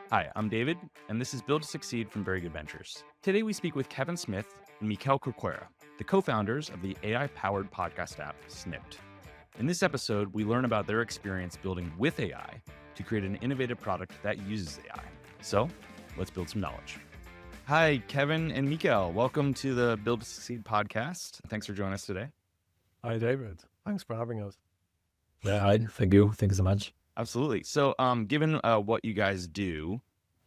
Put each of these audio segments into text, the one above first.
Hi, I'm David, and this is Build to Succeed from Very Good Ventures. Today we speak with Kevin Smith and Mikel Corcuera, the co-founders of the AI-powered podcast app Snipd. In this episode, we learn about their experience building with AI to create an innovative product that uses AI. So, let's build some knowledge. Hi, Kevin and Mikel. Welcome to the Build to Succeed podcast. Thanks for joining us today. Hi, David. Thanks for having us. Yeah, hi. Thank you. Thank you so much. Absolutely. So, given what you guys do,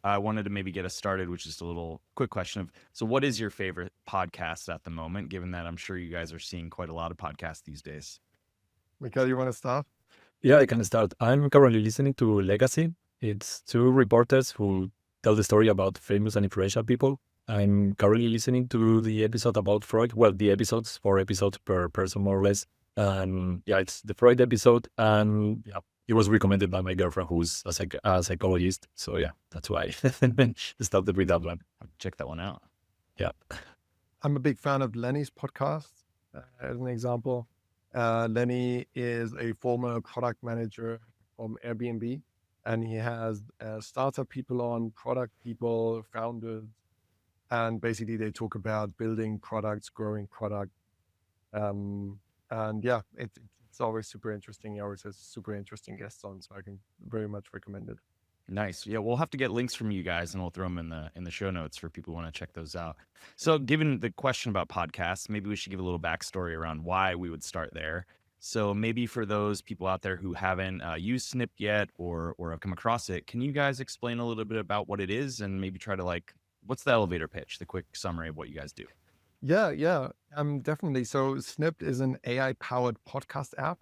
I wanted to maybe get us started with just a little quick question of, so what is your favorite podcast at the moment, given that I'm sure you guys are seeing quite a lot of podcasts these days? Mikel, you want to start? Yeah, I can start. I'm currently listening to Legacy. It's two reporters who tell the story about famous and influential people. I'm currently listening to the episode about Freud. Well, the episodes, 4 episodes per person, more or less. And yeah, it's the Freud episode. And yeah, it was recommended by my girlfriend, who's a psychologist. So yeah, that's why I started with that one. I'll check that one out. Yeah. I'm a big fan of Lenny's podcast, as an example. Lenny is a former product manager from Airbnb, and he has startup people on, product people, founders, and basically they talk about building products, growing product. And yeah, it's always super interesting. He always has super interesting guests on, so I can very much recommend it. Nice. Yeah, we'll have to get links from you guys, and we'll throw them in the show notes for people who want to check those out. So, given the question about podcasts, maybe we should give a little backstory around why we would start there. So, maybe for those people out there who haven't used Snipd yet or have come across it, can you guys explain a little bit about what it is and maybe try to what's the elevator pitch, the quick summary of what you guys do? Yeah, definitely. So Snipd is an AI-powered podcast app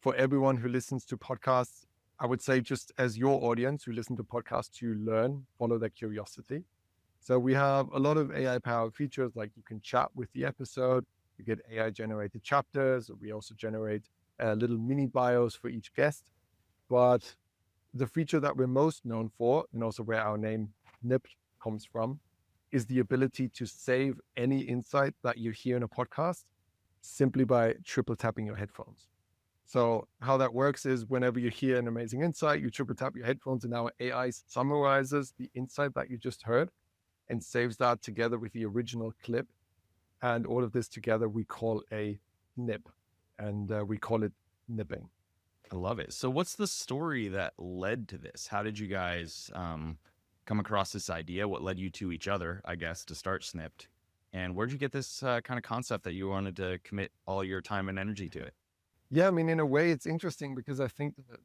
for everyone who listens to podcasts. I would say just as your audience who listen to podcasts to learn, follow their curiosity. So we have a lot of AI-powered features, like you can chat with the episode, you get AI-generated chapters. We also generate little mini bios for each guest. But the feature that we're most known for, and also where our name Snipd comes from, is the ability to save any insight that you hear in a podcast simply by triple tapping your headphones. So how that works is whenever you hear an amazing insight, you triple tap your headphones and our AI summarizes the insight that you just heard and saves that together with the original clip. And all of this together, we call a nip, and we call it nipping. I love it. So, what's the story that led to this? How did you guys come across this idea? What led you to each other, I guess, to start Snipd? And where'd you get this kind of concept that you wanted to commit all your time and energy to it? Yeah, I mean, in a way, it's interesting because I think that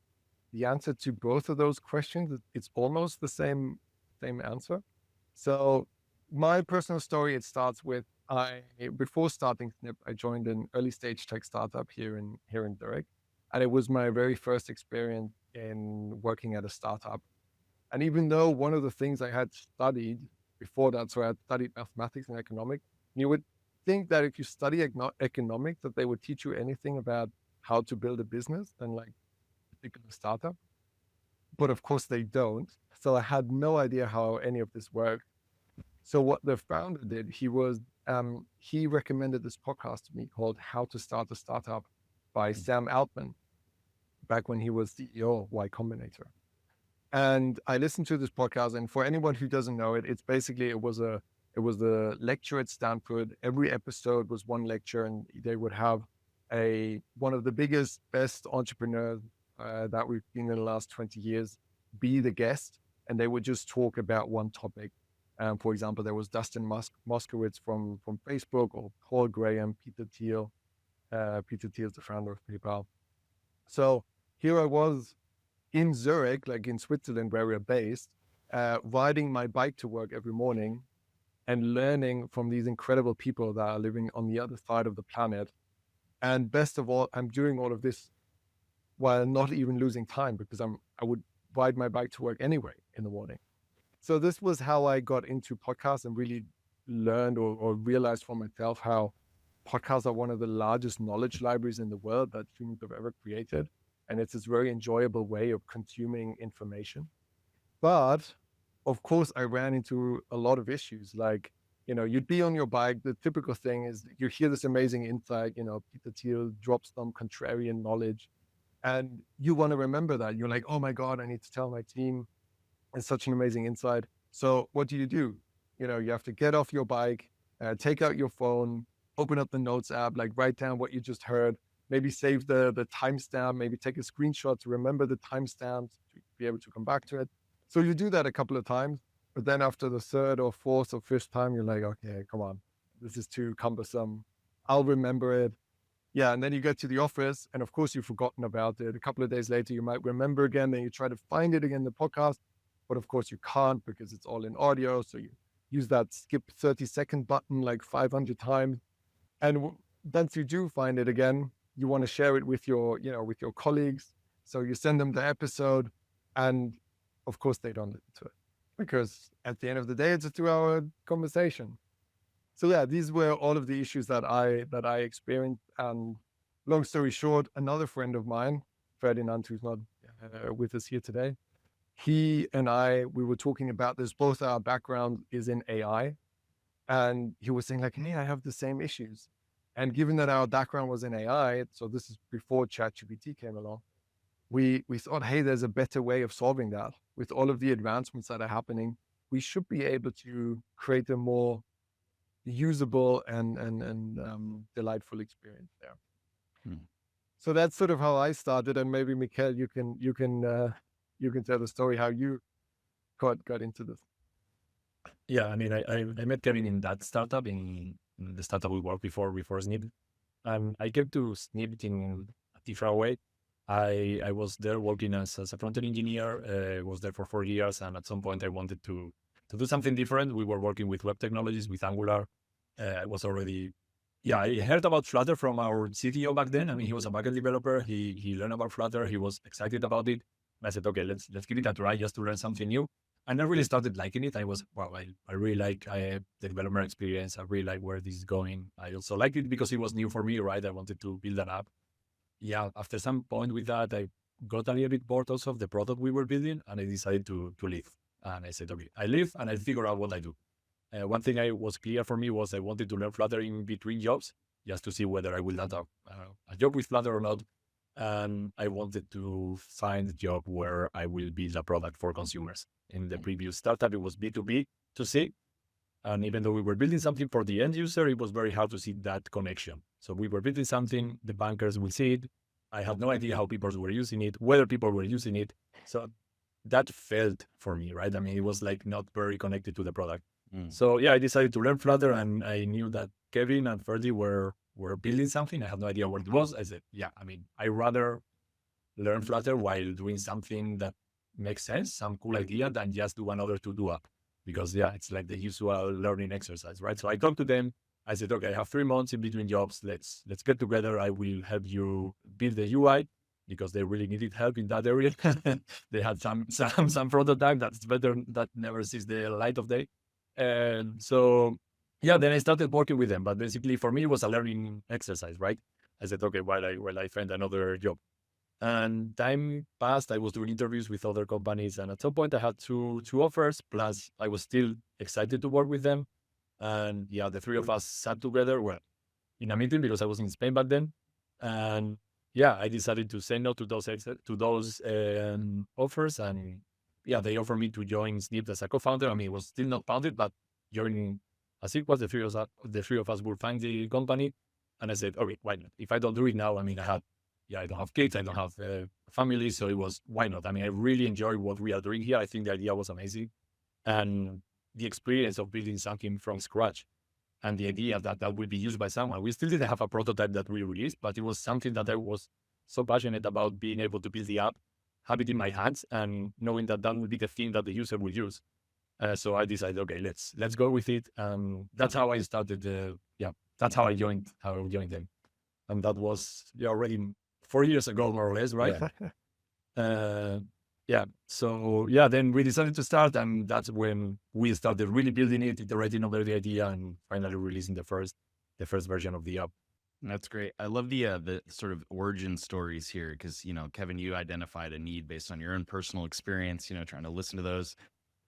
the answer to both of those questions, it's almost the same answer. So my personal story, it starts with before starting Snip, I joined an early stage tech startup here in Zurich. And it was my very first experience in working at a startup. And even though one of the things I had studied before that, so I had studied mathematics and economics, you would think that if you study economics, that they would teach you anything about how to build a business than like a particular startup. But of course they don't. So I had no idea how any of this worked. So what the founder did, he recommended this podcast to me called How to Start a Startup by Sam Altman, back when he was CEO of Y Combinator. And I listened to this podcast, and for anyone who doesn't know it, it was a lecture at Stanford. Every episode was one lecture, and they would have one of the biggest, best entrepreneurs that we've seen in the last 20 years be the guest, and they would just talk about one topic. For example, there was Dustin Moskowitz from Facebook, or Paul Graham, Peter Thiel. Peter Thiel is the founder of PayPal. So here I was in Zurich, like in Switzerland, where we're based, riding my bike to work every morning and learning from these incredible people that are living on the other side of the planet. And best of all, I'm doing all of this while not even losing time because I would ride my bike to work anyway in the morning. So this was how I got into podcasts and really learned or realized for myself how podcasts are one of the largest knowledge libraries in the world that humans have ever created. And it's this very enjoyable way of consuming information. But of course, I ran into a lot of issues. Like, you'd be on your bike. The typical thing is you hear this amazing insight, Peter Thiel drops some contrarian knowledge, and you want to remember that. You're like, oh my God, I need to tell my team It's such an amazing insight. So what do? You know, you have to get off your bike, take out your phone, open up the notes app, like write down what you just heard, maybe save the timestamp, maybe take a screenshot to remember the timestamp to be able to come back to it. So you do that a couple of times, but then after the third or fourth or fifth time, you're like, okay, come on, this is too cumbersome. I'll remember it. Yeah, and then you get to the office, and of course you've forgotten about it. A couple of days later, you might remember again. Then you try to find it again in the podcast, but of course you can't because it's all in audio. So you use that skip 30-second button like 500 times. And once you do find it again, you want to share it with your, you know, with your colleagues. So you send them the episode, and of course they don't listen to it because at the end of the day, it's a 2-hour conversation. So yeah, these were all of the issues that I experienced. And long story short, another friend of mine, Ferdinand, who's not with us here today, he and we were talking about this. Both our background is in AI, and he was saying like, hey, I have the same issues. And given that our background was in AI, so this is before ChatGPT came along, we thought, hey, there's a better way of solving that. With all of the advancements that are happening, we should be able to create a more usable and delightful experience there. Hmm. So that's sort of how I started, and maybe Mikel, you can tell the story how you got into this. Yeah, I mean, I met Kevin in that startup, in the startup we worked before Snipd. I came to Snipd in a different way. I was there working as a front-end engineer, was there for 4 years, and at some point I wanted to do something different. We were working with web technologies, with Angular. I was already, I heard about Flutter from our CTO back then. I mean, he was a backend developer. He learned about Flutter. He was excited about it. I said, okay, let's give it a try just to learn something new. And I really started liking it. I really like the development experience. I really like where this is going. I also liked it because it was new for me, right? I wanted to build an app. Yeah, after some point with that, I got a little bit bored also of the product we were building, and I decided to leave. And I said, okay, I leave and I figure out what I do. One thing I was clear for me was I wanted to learn Flutter in between jobs, just to see whether I will land a job with Flutter or not. And I wanted to find a job where I will build a product for consumers. In the previous startup, it was B2B to C. And even though we were building something for the end user, it was very hard to see that connection. So we were building something, the bankers will see it. I had no idea how people were using it, whether people were using it. So that failed for me, right? I mean, it was like not very connected to the product. So yeah, I decided to learn Flutter, and I knew that Kevin and Ferdy were building something. I had no idea what it was. I said, yeah, I mean, I rather learn Flutter while doing something that makes sense, some cool idea, than just do another to-do app. Because yeah, it's like the usual learning exercise, right? So I talked to them. I said, okay, I have 3 months in between jobs. Let's get together. I will help you build the UI, because they really needed help in that area. They had some prototype that's better, that never sees the light of day. And so, yeah, then I started working with them. But basically for me, it was a learning exercise, right? I said, okay, while I find another job. And time passed, I was doing interviews with other companies. And at some point I had two offers, plus I was still excited to work with them. And yeah, the three of us sat together, well, in a meeting, because I was in Spain back then. And yeah, I decided to say no to those offers. And yeah, they offered me to join Snipd as a co-founder. I mean, it was still not founded, but joining as it was, the three of us would find the company. And I said, okay, why not? If I don't do it now, I mean, I don't have kids, I don't have family, so it was, why not? I mean, I really enjoy what we are doing here. I think the idea was amazing. And the experience of building something from scratch, and the idea that would be used by someone. We still didn't have a prototype that we released, but it was something that I was so passionate about, being able to build the app, have it in my hands, and knowing that would be the thing that the user will use. So I decided, okay, let's go with it. That's how I started. That's how I joined them, and that was already 4 years ago, more or less, right? So then we decided to start, and that's when we started really building it, iterating over the idea, and finally releasing the first version of the app. That's great. I love the sort of origin stories here, because, Kevin, you identified a need based on your own personal experience, trying to listen to those.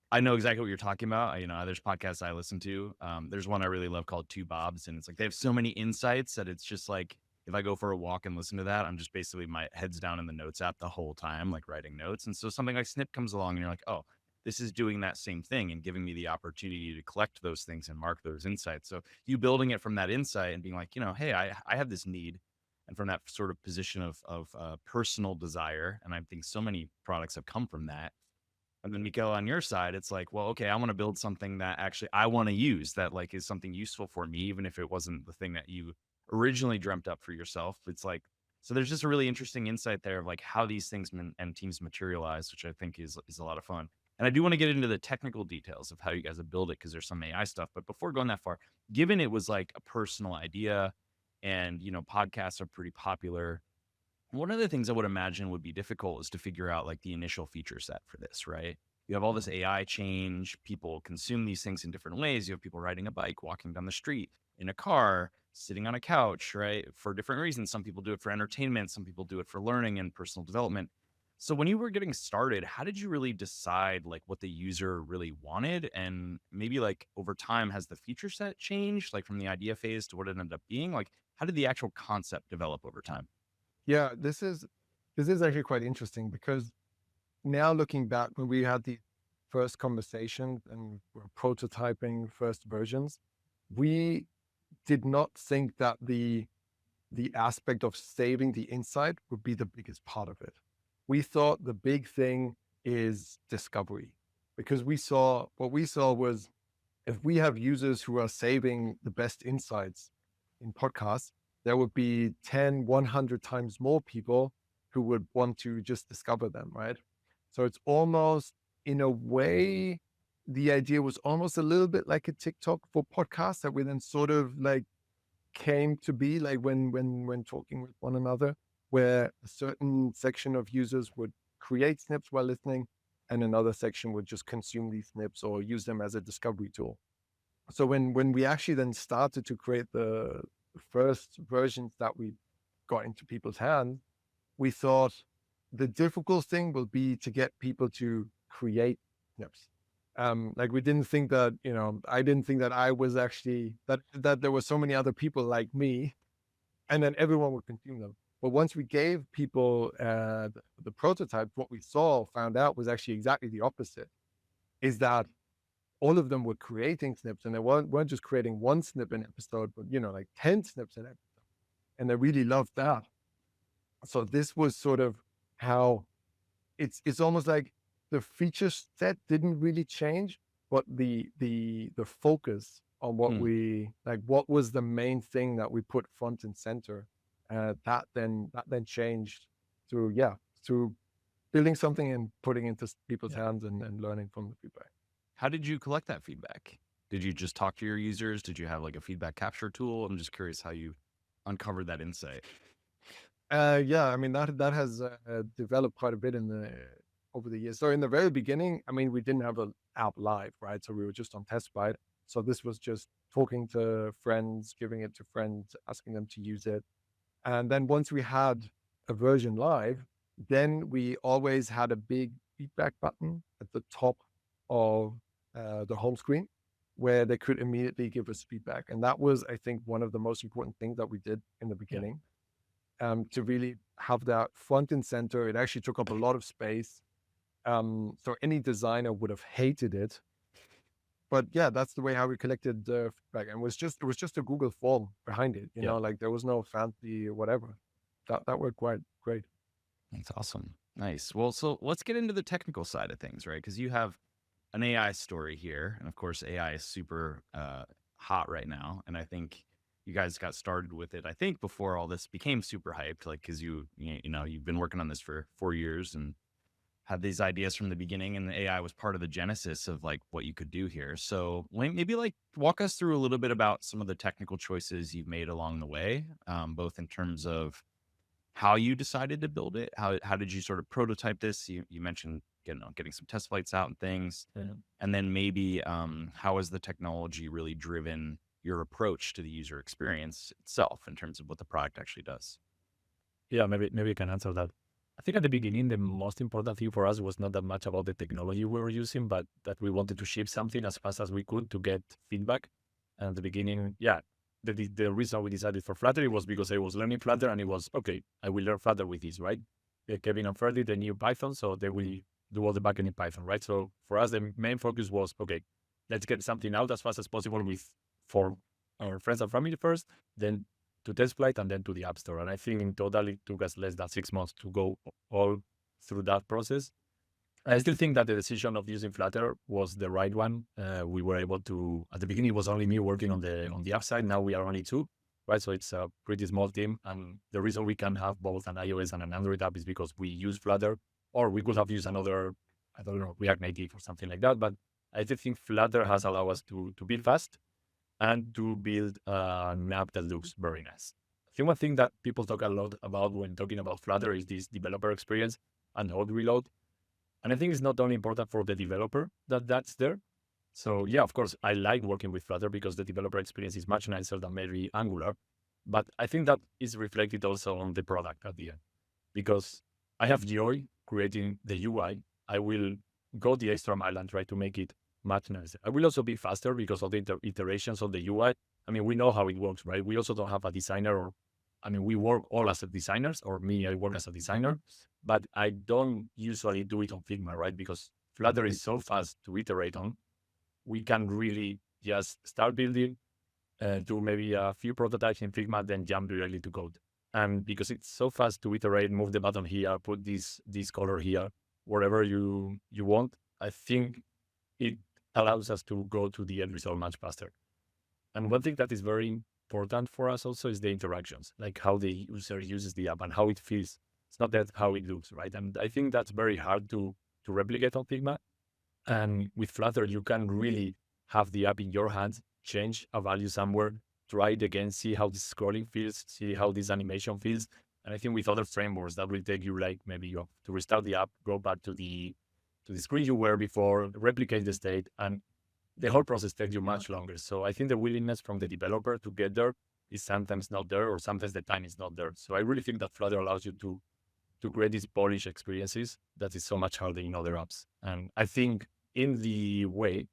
I know exactly what you're talking about. There's podcasts I listen to. There's one I really love called Two Bobs, and it's like they have so many insights that it's just like, if I go for a walk and listen to that, I'm just basically, my head's down in the notes app the whole time, like writing notes. And so something like Snip comes along and you're like, oh, this is doing that same thing and giving me the opportunity to collect those things and mark those insights. So you building it from that insight and being like, hey, I have this need. And from that sort of position of personal desire. And I think so many products have come from that. And then Mikel, on your side, it's like, well, okay, I want to build something that actually I want to use, that like is something useful for me, even if it wasn't the thing that you originally dreamt up for yourself. It's like, so there's just a really interesting insight there of like how these things and teams materialize, which I think is a lot of fun. And I do want to get into the technical details of how you guys have built it, because there's some AI stuff. But before going that far, given it was like a personal idea and, podcasts are pretty popular, one of the things I would imagine would be difficult is to figure out like the initial feature set for this, right? You have all this AI change, people consume these things in different ways. You have people riding a bike, walking down the street, in a car, sitting on a couch, right? For different reasons. Some people do it for entertainment, some people do it for learning and personal development. So when you were getting started, how did you really decide like what the user really wanted? And maybe like over time, has the feature set changed, like from the idea phase to what it ended up being? Like, how did the actual concept develop over time? Yeah, this is actually quite interesting, because now looking back, when we had the first conversation and were prototyping first versions, we did not think that the aspect of saving the insight would be the biggest part of it. We thought the big thing is discovery, because what we saw was, if we have users who are saving the best insights in podcasts, there would be 10, 100 times more people who would want to just discover them, right? So it's almost, in a way, the idea was almost a little bit like a TikTok for podcasts, that we then sort of like came to be like when talking with one another, where a certain section of users would create snips while listening, and another section would just consume these snips or use them as a discovery tool. So when we actually then started to create the first versions that we got into people's hands, we thought the difficult thing will be to get people to create snips. Like we didn't think that, I didn't think that I was actually, that there were so many other people like me, and then everyone would consume them. But once we gave people the prototype, what we found out was actually exactly the opposite, is that all of them were creating snips, and they weren't just creating one snip an episode, but, like 10 snips an episode. And they really loved that. So this was sort of how it's almost like the feature set didn't really change, but the focus on what what was the main thing that we put front and center, that then changed through building something and putting into people's hands and learning from the feedback. How did you collect that feedback? Did you just talk to your users? Did you have like a feedback capture tool? I'm just curious how you uncovered that insight. Yeah, I mean, that has developed quite a bit over the years. So in the very beginning, I mean, we didn't have an app live, right? So we were just on Testbyte. So this was just talking to friends, giving it to friends, asking them to use it. And then once we had a version live, then we always had a big feedback button at the top of the home screen, where they could immediately give us feedback. And that was, I think, one of the most important things that we did in the beginning. To really have that front and center. It actually took up a lot of space. So any designer would have hated it. But yeah, that's the way how we collected the feedback. And it was just a Google form behind it, like there was no fancy whatever. That worked quite great. That's awesome. Nice. Well, so let's get into the technical side of things, right? Because you have an AI story here. And of course, AI is super hot right now. And I think you guys got started with it, I think, before all this became super hyped, like, because you've been working on this for 4 years and had these ideas from the beginning, and the AI was part of the genesis of like what you could do here. So maybe like walk us through a little bit about some of the technical choices you've made along the way, both in terms of how you decided to build it. How did you sort of prototype this? You mentioned, getting some test flights out and things. Yeah. And then maybe how has the technology really driven your approach to the user experience itself in terms of what the product actually does? Yeah, maybe I can answer that. I think at the beginning, the most important thing for us was not that much about the technology we were using, but that we wanted to ship something as fast as we could to get feedback. And at the beginning, the reason we decided for Flutter was because I was learning Flutter, and it was, okay, I will learn Flutter with this, right? Kevin and Ferdy, the new Python, so they will do all the backend in Python, right? So for us, the main focus was, okay, let's get something out as fast as possible for our friends and family first, then to test flight, and then to the App Store. And I think in total, it took us less than 6 months to go all through that process. I still think that the decision of using Flutter was the right one. We were able to, at the beginning, it was only me working on the app side. Now we are only two, right? So it's a pretty small team. And the reason we can have both an iOS and an Android app is because we use Flutter, or we could have used another, I don't know, React Native or something like that. But I do think Flutter has allowed us to build fast and to build an app that looks very nice. I think one thing that people talk a lot about when talking about Flutter is this developer experience and node reload. And I think it's not only important for the developer that that's there. So yeah, of course, I like working with Flutter because the developer experience is much nicer than maybe Angular. But I think that is reflected also on the product at the end, because I have joy creating the UI. I will go the extra mile and try to make it much nicer. I will also be faster because of the iterations of the UI. I mean, we know how it works, right? We also don't have a designer, or I mean, we work all as designers, or me, I work as a designer, but I don't usually do it on Figma, right? Because Flutter is so fast to iterate on. We can really just start building, do maybe a few prototypes in Figma, then jump directly to code. And because it's so fast to iterate, move the button here, put this color here, wherever you want, I think it allows us to go to the end result much faster. And one thing that is very important for us also is the interactions, like how the user uses the app and how it feels. It's not that how it looks, right? And I think that's very hard to replicate on Figma. And with Flutter, you can really have the app in your hands, change a value somewhere, try it again, see how this scrolling feels, see how this animation feels. And I think with other frameworks, that will take you like maybe you have to restart the app, go back to the screen you were before, replicate the state, and the whole process takes you much longer. So I think the willingness from the developer to get there is sometimes not there, or sometimes the time is not there. So I really think that Flutter allows you to create these polished experiences that is so much harder in other apps. And I think in the way,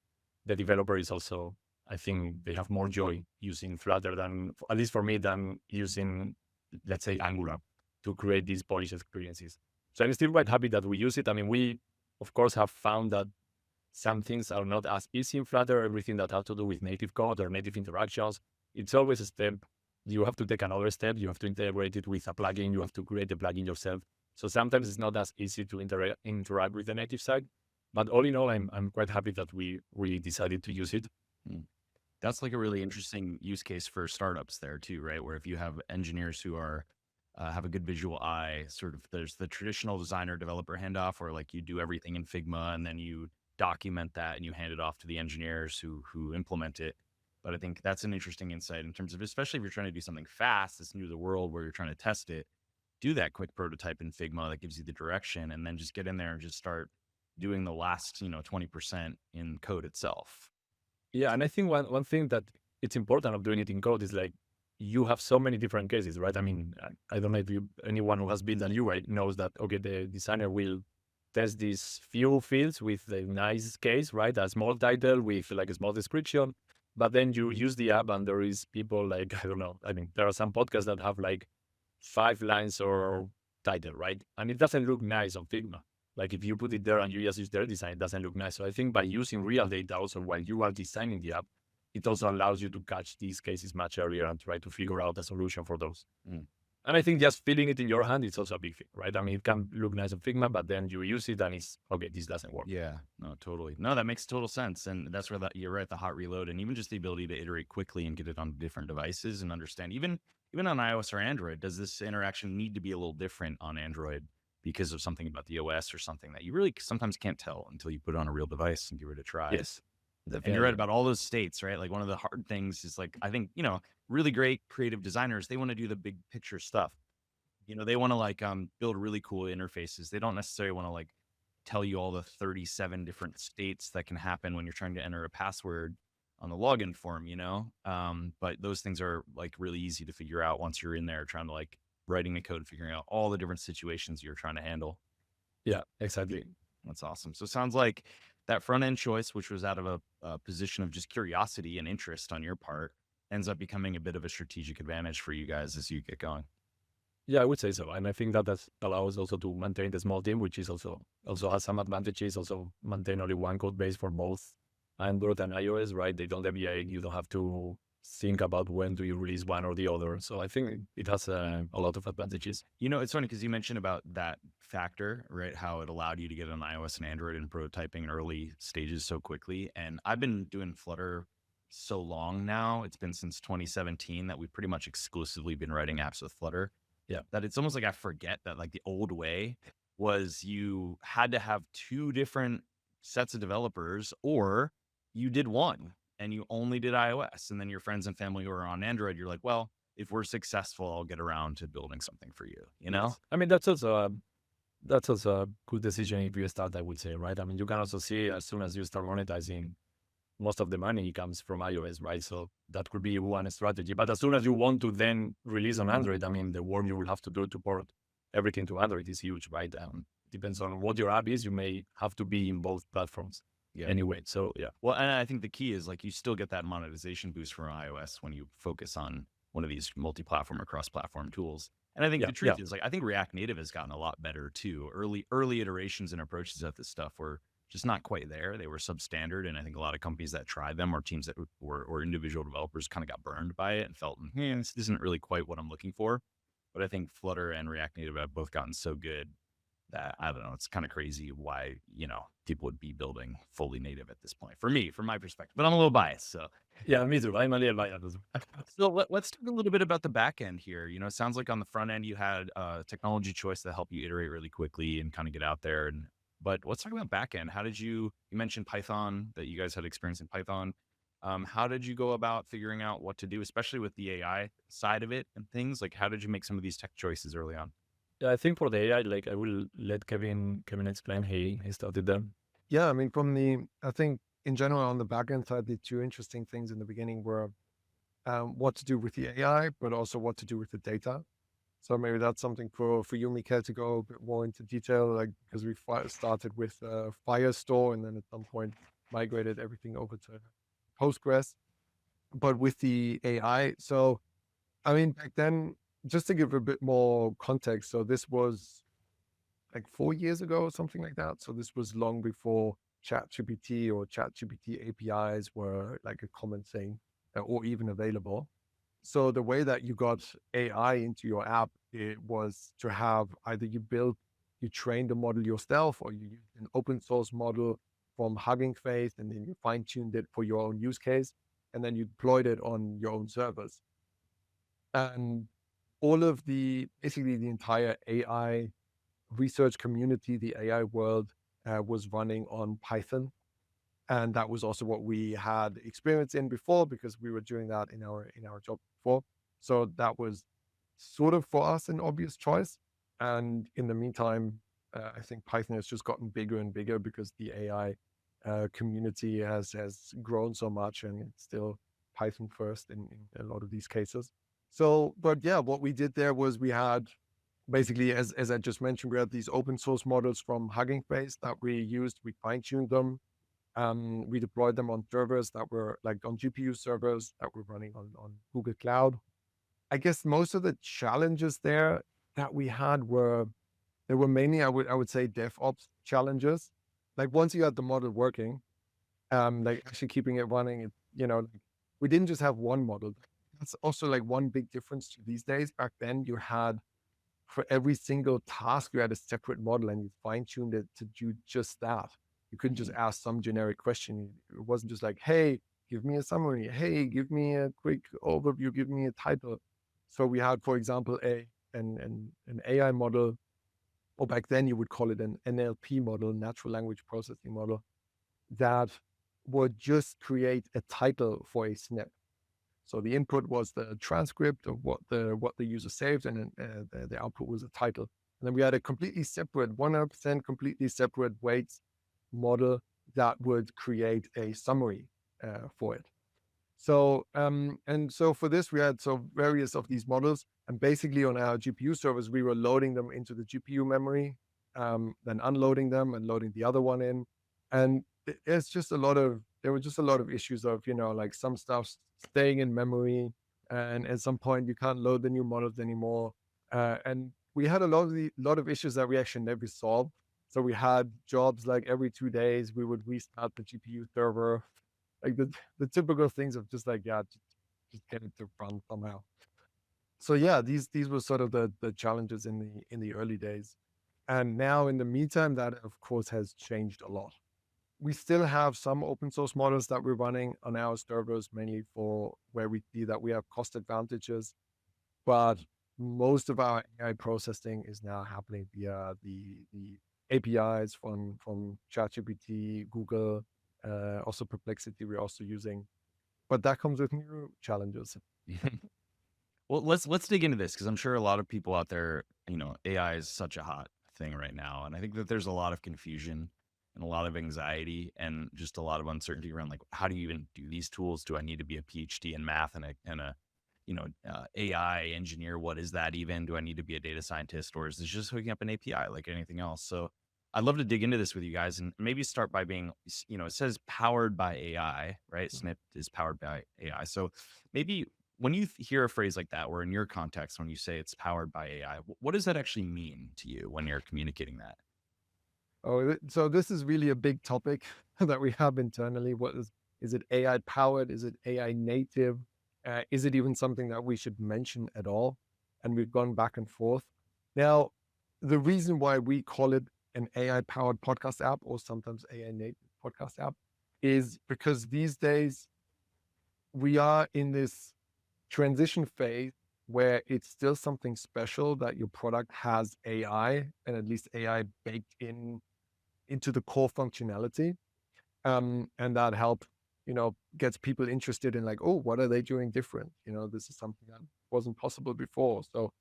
the developer is also, I think they have more joy using Flutter than, at least for me, than using, let's say, Angular to create these polished experiences. So I'm still quite happy that we use it. I mean, we, of course, have found that some things are not as easy in Flutter. Everything that has to do with native code or native interactions, it's always a step. You have to take another step. You have to integrate it with a plugin. You have to create the plugin yourself. So sometimes it's not as easy to interact with the native side. But all in all, I'm quite happy that we decided to use it. That's like a really interesting use case for startups there too, right? Where if you have engineers who are have a good visual eye, sort of there's the traditional designer developer handoff, where like you do everything in Figma and then you document that and you hand it off to the engineers who implement it. But I think that's an interesting insight in terms of, especially if you're trying to do something fast, that's new to the world, where you're trying to test it, do that quick prototype in Figma that gives you the direction, and then just get in there and just start doing the last, 20% in code itself. Yeah, and I think one thing that it's important of doing it in code is like, you have so many different cases, right? I mean, I don't know if anyone who has built an UI knows that, okay, the designer will test these few fields with a nice case, right? A small title with like a small description. But then you use the app and there is people like, I don't know. I mean, there are some podcasts that have like 5 lines or title, right? And it doesn't look nice on Figma. Like if you put it there and you just use their design, it doesn't look nice. So I think by using real data also while you are designing the app, it also allows you to catch these cases much earlier and try to figure out a solution for those. And I think just feeling it in your hand is also a big thing, right? I mean, it can look nice on Figma, but then you use it and it's, okay, this doesn't work. Yeah, no, totally. No, that makes total sense. And that's where you're right, the hot reload, and even just the ability to iterate quickly and get it on different devices and understand, even on iOS or Android, does this interaction need to be a little different on Android because of something about the OS or something that you really sometimes can't tell until you put it on a real device and give it a try. Yes. And you're right about all those states, right? Like one of the hard things is like, I think, really great creative designers, they want to do the big picture stuff. They want to like build really cool interfaces. They don't necessarily want to like tell you all the 37 different states that can happen when you're trying to enter a password on the login form, but those things are like really easy to figure out once you're in there trying to like writing the code, figuring out all the different situations you're trying to handle. Yeah, exactly. That's awesome. So it sounds like that front end choice, which was out of a position of just curiosity and interest on your part, ends up becoming a bit of a strategic advantage for you guys as you get going. Yeah, I would say so. And I think that allows also to maintain the small team, which is also has some advantages. Also maintain only one code base for both Android and iOS, right? They don't deviate. You don't have to think about when do you release one or the other. So I think it has a lot of advantages. It's funny because you mentioned about that factor, right? How it allowed you to get on iOS and Android and prototyping in early stages so quickly. And I've been doing Flutter so long now. It's been since 2017 that we've pretty much exclusively been writing apps with Flutter. Yeah. That it's almost like I forget that like the old way was you had to have two different sets of developers or you did one and you only did iOS. And then your friends and family who are on Android, you're like, well, if we're successful, I'll get around to building something for you, you know? Yes. I mean, that's also a good decision if you start, I would say, right? I mean, you can also see as soon as you start monetizing, most of the money comes from iOS, right? So that could be one strategy. But as soon as you want to then release on Android, I mean, the work you will have to do to port everything to Android is huge, right? Depends on what your app is. You may have to be in both platforms anyway. So yeah. Well, and I think the key is like you still get that monetization boost from iOS when you focus on one of these multi-platform or cross-platform tools. And I think the truth is like I think React Native has gotten a lot better too. Early iterations and approaches at this stuff were just not quite there. They were substandard, and I think a lot of companies that tried them or teams that were or individual developers kind of got burned by it and felt, this isn't really quite what I'm looking for. But I think Flutter and React Native have both gotten so good that I don't know, it's kind of crazy why, people would be building fully native at this point for me, from my perspective, but I'm a little biased. So yeah, me too. I'm a little biased. So let's talk a little bit about the back end here. It sounds like on the front end, you had a technology choice that helped you iterate really quickly and kind of get out there. But let's talk about back end. How did you mentioned Python, that you guys had experience in Python. How did you go about figuring out what to do, especially with the AI side of it and things? Like, how did you make some of these tech choices early on? Yeah, I think for the AI, like I will let Kevin explain. He started them. Yeah, I mean, I think in general on the backend side, the two interesting things in the beginning were what to do with the AI, but also what to do with the data. So maybe that's something for you, Mikel, to go a bit more into detail, like because we started with Firestore and then at some point migrated everything over to Postgres. But with the AI, so I mean, back then, just to give a bit more context, so this was like 4 years ago or something like that. So this was long before ChatGPT or ChatGPT APIs were like a common thing or even available. So the way that you got AI into your app, it was to have either you trained the model yourself, or you used an open source model from Hugging Face, and then you fine tuned it for your own use case, and then you deployed it on your own servers. And basically the entire AI research community, the AI world, was running on Python. And that was also what we had experience in before, because we were doing that in our job before. So that was sort of for us an obvious choice. And in the meantime, I think Python has just gotten bigger and bigger because the AI community has grown so much, and it's still Python first in a lot of these cases. So, but yeah, what we did there was we had basically, as I just mentioned, we had these open source models from Hugging Face that we used. We fine-tuned them. We deployed them on servers that were like on GPU servers that were running on Google Cloud. I guess most of the challenges there that we had were mainly, I would say, DevOps challenges. Like once you had the model working, like actually keeping it running, we didn't just have one model. That's also like one big difference to these days. Back then you had, for every single task, you had a separate model and you fine-tuned it to do just that. You couldn't just ask some generic question. It wasn't just like, hey, give me a summary. Hey, give me a quick overview. Give me a title. So we had, for example, an AI model, or back then you would call it an NLP model, natural language processing model, that would just create a title for a snip. So the input was the transcript of what the user saved, and then the output was a title. And then we had a completely separate, 100% completely separate weights model that would create a summary for it. So and so for this, we had various of these models, and basically on our GPU servers, we were loading them into the GPU memory, then unloading them and loading the other one in, and there were just a lot of issues of like some stuff staying in memory, and at some point you can't load the new models anymore. And we had a lot of issues that we actually never solved. So we had jobs like every 2 days, we would restart the GPU server, like the typical things of just like, yeah, just get it to run somehow. So yeah, these were sort of the challenges in the early days. And now in the meantime, that of course has changed a lot. We still have some open source models that we're running on our servers, mainly for where we see that we have cost advantages. But most of our AI processing is now happening via the APIs from ChatGPT, Google, also Perplexity we're also using. But that comes with new challenges. Well, let's dig into this because I'm sure a lot of people out there, AI is such a hot thing right now, and I think that there's a lot of confusion and a lot of anxiety and just a lot of uncertainty around like how do you even do these tools? Do I need to be a PhD in math and a AI engineer? What is that even? Do I need to be a data scientist, or is this just hooking up an API like anything else? So I'd love to dig into this with you guys and maybe start by being, it says powered by AI, right? Snipd is powered by AI. So maybe when you hear a phrase like that, or in your context, when you say it's powered by AI, what does that actually mean to you when you're communicating that? Oh, so this is really a big topic that we have internally. What is it AI powered? Is it AI native? Is it even something that we should mention at all? And we've gone back and forth. Now, the reason why we call it an AI powered podcast app, or sometimes AI native podcast app, is because these days we are in this transition phase where it's still something special that your product has AI, and at least AI baked into the core functionality. And that help, gets people interested in like, oh, what are they doing different? This is something that wasn't possible before. So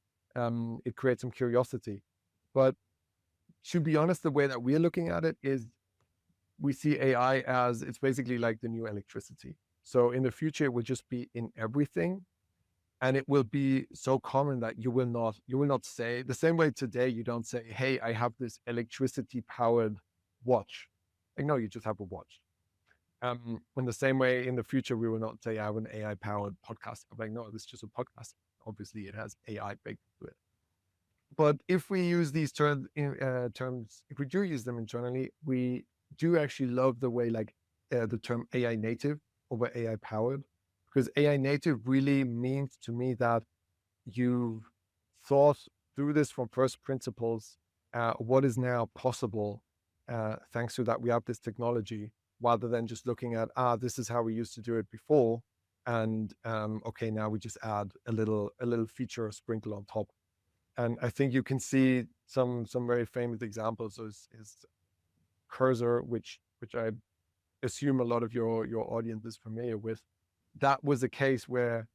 it creates some curiosity. But to be honest, the way that we're looking at it is we see AI as it's basically like the new electricity. So in the future, it will just be in everything. And it will be so common that you will not say the same way today. You don't say, hey, I have this electricity powered watch. Like, no, you just have a watch. In the same way, in the future, we will not say I have an AI powered podcast. I'm like, no, this is just a podcast. Obviously, it has AI baked into it. But if we use these terms, if we do use them internally, we do actually love the way like the term AI native over AI powered, because AI native really means to me that you've thought through this from first principles, what is now possible thanks to that we have this technology, rather than just looking at, this is how we used to do it before. And okay, now we just add a little feature or sprinkle on top. And I think you can see some very famous examples is Cursor, which I assume a lot of your audience is familiar with. That was a case where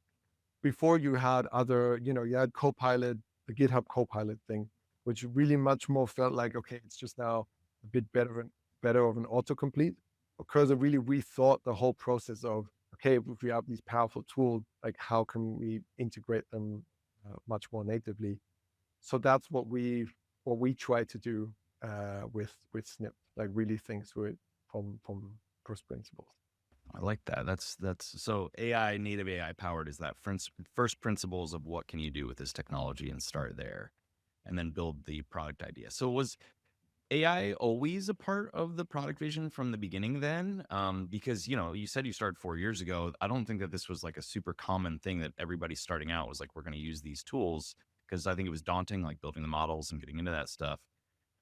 before you had other, you had Copilot, the GitHub Copilot thing, which really much more felt like, okay, it's just now a bit better of an autocomplete. But Cursor really rethought the whole process of, okay, if we have these powerful tools, like how can we integrate them much more natively? So that's what we try to do with Snip, like really think through it from first principles. I like that. That's so AI native AI powered is that first principles of what can you do with this technology and start there, and then build the product idea. So was AI always a part of the product vision from the beginning then? Because, you said you started 4 years ago. I don't think that this was like a super common thing that everybody starting out was like, we're going to use these tools, because I think it was daunting, like building the models and getting into that stuff.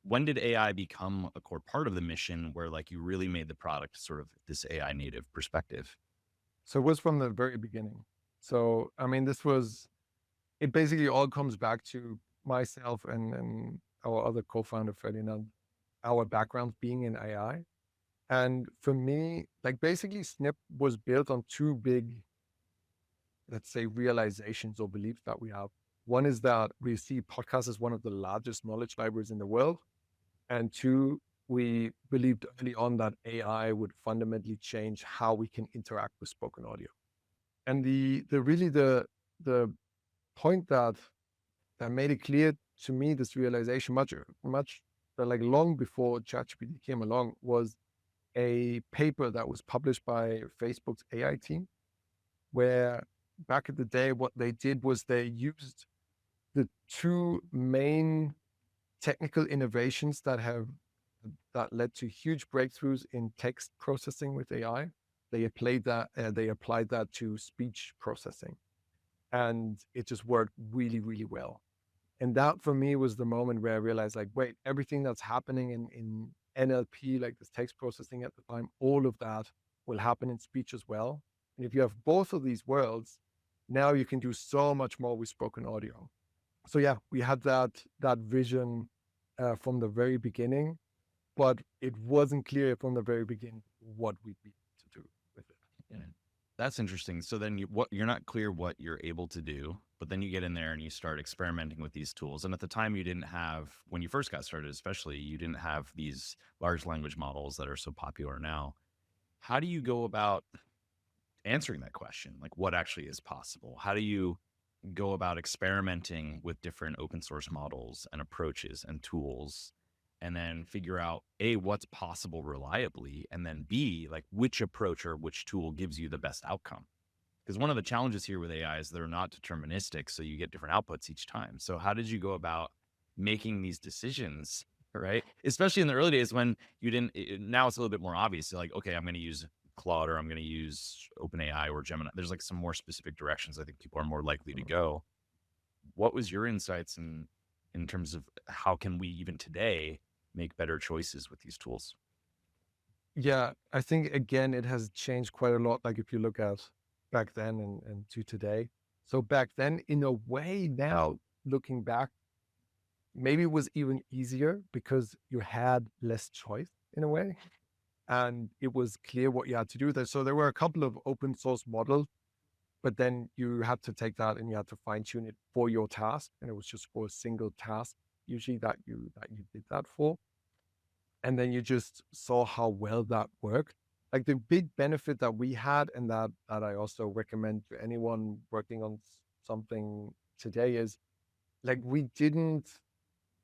When did AI become a core part of the mission where like you really made the product sort of this AI native perspective? So it was from the very beginning. So, I mean, it basically all comes back to myself and our other co-founder, Ferdinand, our backgrounds being in AI. And for me, like basically Snip was built on two big, let's say, realizations or beliefs that we have. One is that we see podcasts as one of the largest knowledge libraries in the world. And two, we believed early on that AI would fundamentally change how we can interact with spoken audio. And the point that made it clear to me, this realization much like long before ChatGPT came along, was a paper that was published by Facebook's AI team, where back in the day, what they did was they used the two main technical innovations that led to huge breakthroughs in text processing with AI. They applied that to speech processing, and it just worked really, really well. And that for me was the moment where I realized, like, wait, everything that's happening in NLP, like this text processing at the time, all of that will happen in speech as well. And if you have both of these worlds, now you can do so much more with spoken audio. So yeah, we had that vision from the very beginning, but it wasn't clear from the very beginning what we'd be able to do with it. Yeah. That's interesting. So then you're not clear what you're able to do, but then you get in there and you start experimenting with these tools. And at the time you didn't have, when you first got started, especially, you didn't have these large language models that are so popular now. How do you go about answering that question? Like, what actually is possible? How do you go about experimenting with different open source models and approaches and tools, and then figure out A, what's possible reliably, and then B, like which approach or which tool gives you the best outcome? Because one of the challenges here with AI is they're not deterministic, so you get different outputs each time. So how did you go about making these decisions, right? Especially in the early days when you didn't, now it's a little bit more obvious. Like, okay, I'm going to use Claude, or I'm going to use OpenAI or Gemini. There's like some more specific directions I think people are more likely to go. What was your insights in terms of how can we even today make better choices with these tools? Yeah, I think again it has changed quite a lot. Like if you look at back then and to today. So back then, in a way, now looking back, maybe it was even easier because you had less choice in a way, and it was clear what you had to do there. So there were a couple of open source models, but then you had to take that and you had to fine tune it for your task, and it was just for a single task usually that you did that for. And then you just saw how well that worked. Like the big benefit that we had, and that I also recommend to anyone working on something today, is like we didn't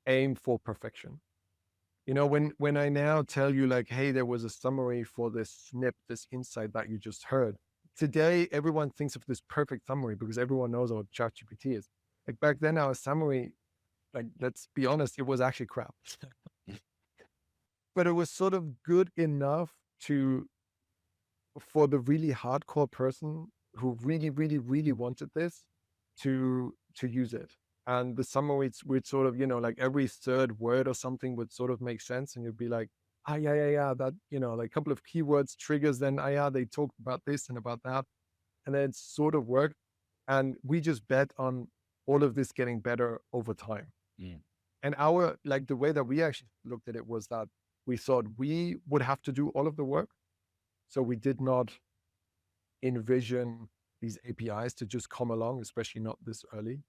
aim for perfection. You know, when I now tell you like, hey, there was a summary for this this insight that you just heard. Today, everyone thinks of this perfect summary because everyone knows what ChatGPT is. Like back then, our summary, like let's be honest, it was actually crap. But it was sort of good enough for the really hardcore person who really, really, really wanted this to use it. And the summaries would sort of, like every third word or something would sort of make sense. And you'd be like, yeah, that, like a couple of keywords triggers, then, yeah, they talked about this and about that. And then it sort of worked. And we just bet on all of this getting better over time. Mm. And the way that we actually looked at it was that we thought we would have to do all of the work. So we did not envision these APIs to just come along, especially not this early.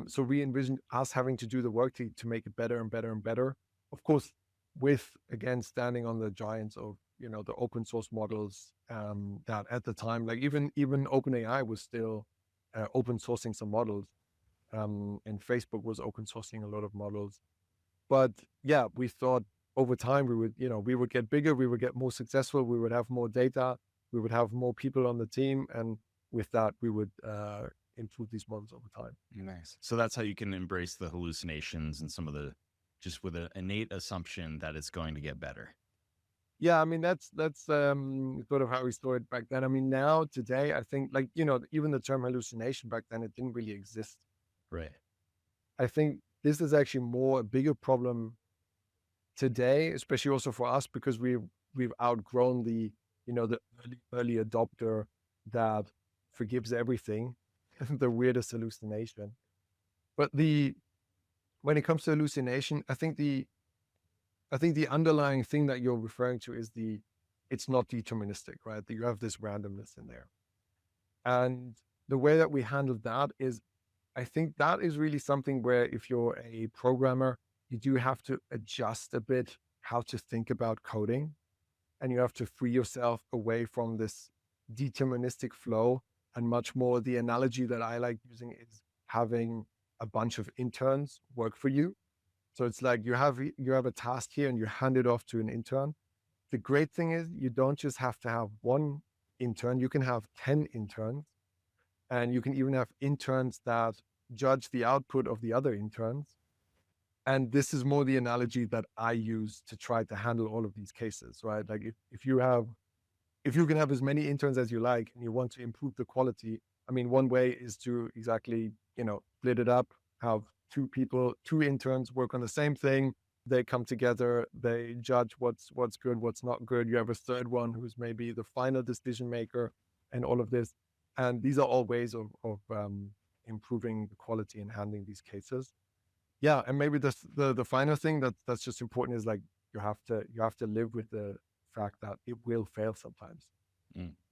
So we envisioned us having to do the work to make it better and better and better. Of course, with, again, standing on the giants of, the open source models that at the time, like even OpenAI was still open sourcing some models. And Facebook was open sourcing a lot of models. But yeah, we thought over time we would get bigger, we would get more successful, we would have more data, we would have more people on the team, and with that we would improve these models over time. Nice. So that's how you can embrace the hallucinations and some of the, just with an innate assumption that it's going to get better. Yeah, I mean that's sort of how we saw it back then. I mean now today, I think like even the term hallucination back then, it didn't really exist. Right. I think this is actually more a bigger problem today, especially also for us because we've outgrown the the early adopter that forgives everything, the weirdest hallucination. But when it comes to hallucination, I think the underlying thing that you're referring to is it's not deterministic, right? That you have this randomness in there. And the way that we handled that is, I think that is really something where if you're a programmer, you do have to adjust a bit how to think about coding, and you have to free yourself away from this deterministic flow. And much more, the analogy that I like using is having a bunch of interns work for you. So it's like you have a task here and you hand it off to an intern. The great thing is you don't just have to have one intern, you can have 10 interns, and you can even have interns that judge the output of the other interns. And this is more the analogy that I use to try to handle all of these cases, right? Like if you can have as many interns as you like and you want to improve the quality, I mean, one way is to exactly, split it up, have two interns work on the same thing. They come together, they judge what's good, what's not good. You have a third one who's maybe the final decision maker and all of this. And these are all ways of improving the quality and handling these cases. Yeah, and maybe the final thing that's just important is like you have to live with the fact that it will fail sometimes.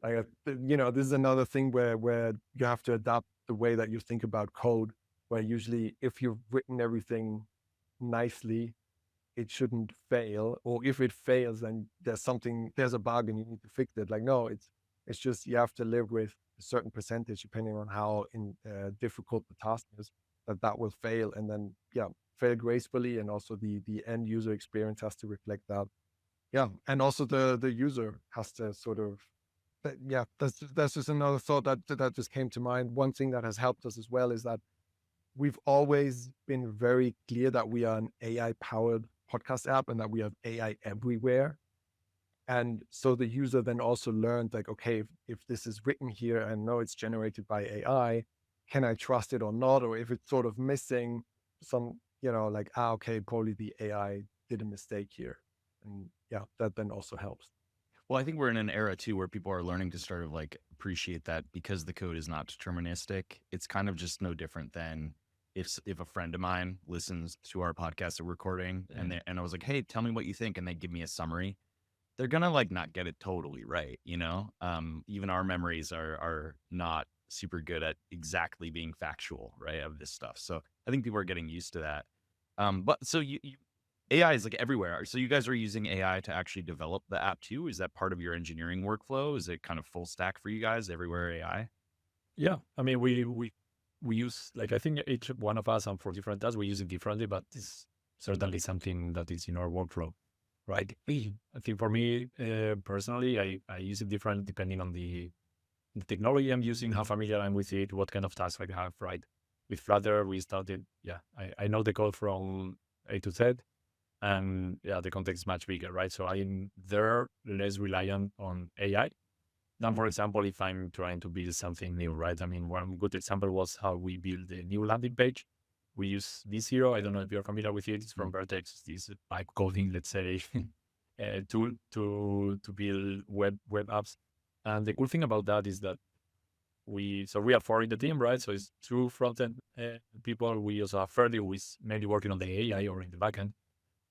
Like this is another thing where you have to adapt the way that you think about code. Where usually, if you've written everything nicely, it shouldn't fail. Or if it fails, then there's a bug and you need to fix it. Like no, it's just you have to live with a certain percentage depending on how difficult the task is that will fail, and then fail gracefully, and also the end user experience has to reflect that. Yeah, and also the user has to sort of, that's just another thought that just came to mind. One thing that has helped us as well is that we've always been very clear that we are an AI powered podcast app and that we have AI everywhere. And so the user then also learned like, okay, if this is written here and know it's generated by AI, can I trust it or not? Or if it's sort of missing some, like, okay, probably the AI did a mistake here. And that then also helps. Well, I think we're in an era too where people are learning to sort of like appreciate that because the code is not deterministic. It's kind of just no different than if a friend of mine listens to our podcast that we're recording and I was like, hey, tell me what you think, and they give me a summary. They're gonna like not get it totally right, even our memories are not super good at exactly being factual, right, of this stuff. So I think people are getting used to that. But so you AI is like everywhere. So you guys are using AI to actually develop the app too? Is that part of your engineering workflow? Is it kind of full stack for you guys everywhere AI? Yeah, I mean, we use, like, I think each one of us, and for different tasks, we use it differently, but it's certainly something that is in our workflow, right? I think for me, personally, I use it different depending on the technology I'm using, how familiar I'm with it, what kind of tasks I have, right? With Flutter, we started, I know the code from A to Z, and the context is much bigger, right? So I'm there less reliant on AI than, for example, if I'm trying to build something new, right? I mean, one good example was how we build a new landing page. We use V0. I don't know if you're familiar with it. It's from Vertex. This pipe coding, let's say, tool to build web apps. And the cool thing about that is that we are four in the team, right? So it's two front-end people. We also have Ferdy, who is mainly working on the AI or in the backend.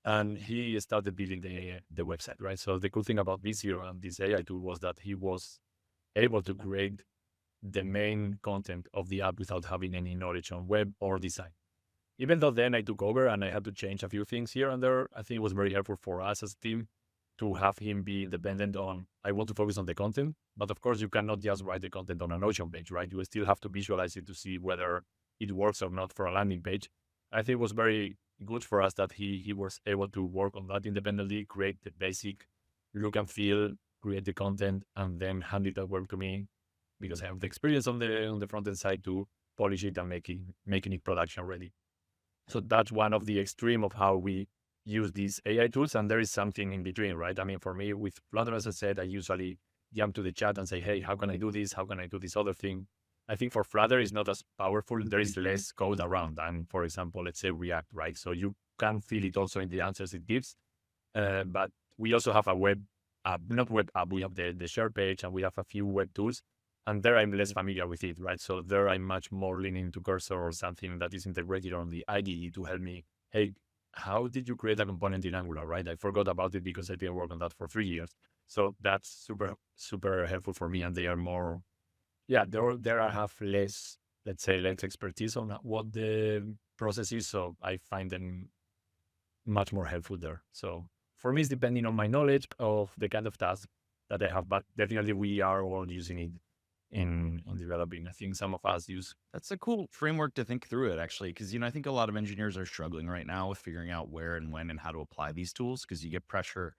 And he started building the website, right? So the cool thing about V0 and this AI tool was that he was able to create the main content of the app without having any knowledge on web or design. Even though then I took over and I had to change a few things here and there, I think it was very helpful for us as a team to have him be dependent on, I want to focus on the content, but of course you cannot just write the content on a Notion page, right? You still have to visualize it to see whether it works or not for a landing page. I think it was very good for us that he was able to work on that independently, create the basic look and feel, create the content, and then hand it over to me because I have the experience on the front end side to polish it and making it production ready. So that's one of the extreme of how we use these AI tools, and there is something in between, right? I mean, for me with Flutter, as I said, I usually jump to the chat and say, hey, how can I do this? How can I do this other thing? I think for Flutter, it's not as powerful. There is less code around than, for example, let's say React, right? So you can feel it also in the answers it gives. But we also have a web app, not web app, we have the share page and we have a few web tools. And there I'm less familiar with it, right? So there I'm much more leaning to Cursor or something that is integrated on the IDE to help me, hey, how did you create a component in Angular, right? I forgot about it because I didn't work on that for 3 years. So that's super, super helpful for me. And they are more, there I have less, let's say, less expertise on what the process is. So I find them much more helpful there. So for me, it's depending on my knowledge of the kind of task that I have, but definitely we are all using it in developing. I think some of us use. That's a cool framework to think through it, actually, because I think a lot of engineers are struggling right now with figuring out where and when and how to apply these tools, because you get pressure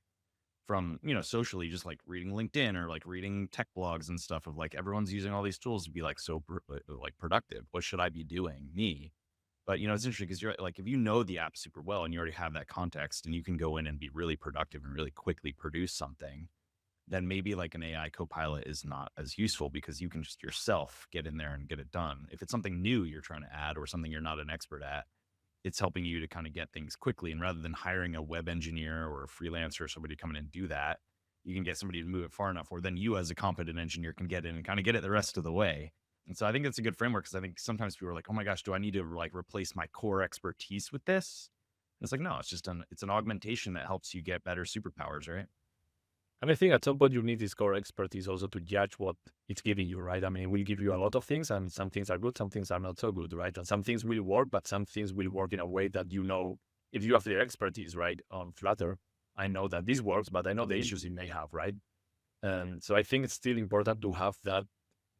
from, socially, just like reading LinkedIn or like reading tech blogs and stuff of like everyone's using all these tools to be like so like productive. What should I be doing? Me. But it's interesting because you're like, if you know the app super well and you already have that context and you can go in and be really productive and really quickly produce something, then maybe like an AI copilot is not as useful because you can just yourself get in there and get it done. If it's something new you're trying to add or something you're not an expert at, it's helping you to kind of get things quickly. And rather than hiring a web engineer or a freelancer or somebody to come in and do that, you can get somebody to move it far enough, or then you as a competent engineer can get in and kind of get it the rest of the way. And so I think that's a good framework, because I think sometimes people are like, oh my gosh, do I need to like replace my core expertise with this? And it's like, no, it's just it's an augmentation that helps you get better superpowers, right? And I think at some point you need this core expertise also to judge what it's giving you, right? I mean, it will give you a lot of things, and some things are good, some things are not so good, right? And some things will work, but some things will work in a way that, if you have the expertise, right, on Flutter, I know that this works, but I know the issues it may have, right? And so I think it's still important to have that.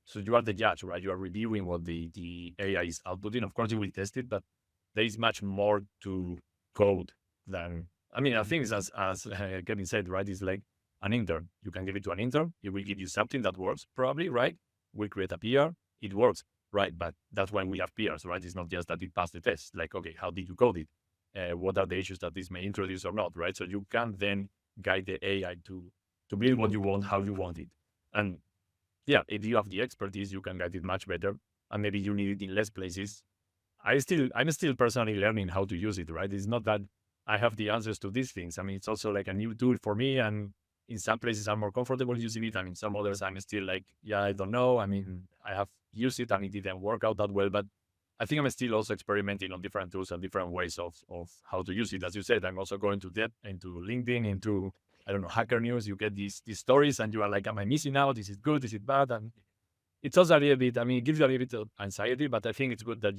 So you are the judge, right? You are reviewing what the AI is outputting. Of course, you will test it, but there is much more to code than, I mean, I think it's as Kevin said, right? It's like an intern. You can give it to an intern. It will give you something that works, probably, right? We create a PR. It works, right? But that's when we have PRs, right? It's not just that it passed the test. Like, okay, how did you code it? What are the issues that this may introduce or not, right? So you can then guide the AI to build what you want, how you want it. And yeah, if you have the expertise, you can guide it much better. And maybe you need it in less places. I'm still personally learning how to use it, right? It's not that I have the answers to these things. I mean, it's also like a new tool for me. And in some places I'm more comfortable using it. And in some others, I'm still like, yeah, I don't know. I mean, I have used it and it didn't work out that well, but I think I'm still also experimenting on different tools and different ways of how to use it. As you said, I'm also going into LinkedIn, into, I don't know, Hacker News. You get these stories and you are like, am I missing out? Is it good? Is it bad? And it's also a little bit, I mean, it gives you a little bit of anxiety, but I think it's good that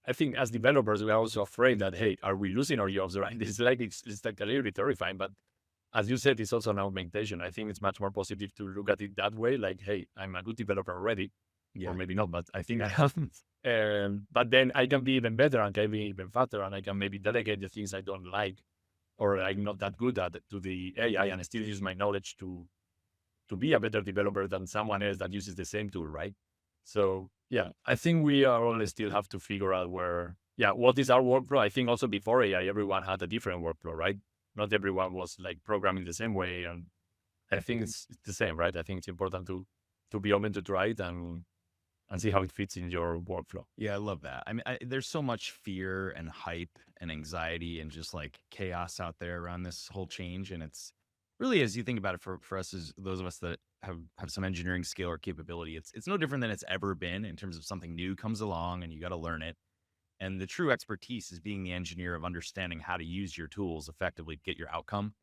I think as developers, we are also afraid that, hey, are we losing our jobs, right? It's like a little bit terrifying, but as you said, it's also an augmentation. I think it's much more positive to look at it that way. Like, hey, I'm a good developer already, or maybe not, but I think I haven't. But then I can be even better and can be even faster, and I can maybe delegate the things I don't like or I'm not that good at to the AI, and still use my knowledge to be a better developer than someone else that uses the same tool, right? So yeah, I think we are all still have to figure out what is our workflow. I think also before AI, everyone had a different workflow, right? Not everyone was like programming the same way, and I think it's the same, right? I think it's important to be open to try it and see how it fits in your workflow. Yeah, I love that. I mean, there's so much fear and hype and anxiety and just like chaos out there around this whole change. And it's really, as you think about it, for us, as those of us that have some engineering skill or capability, it's no different than it's ever been in terms of something new comes along and you got to learn it. And the true expertise is being the engineer of understanding how to use your tools effectively to get your outcome.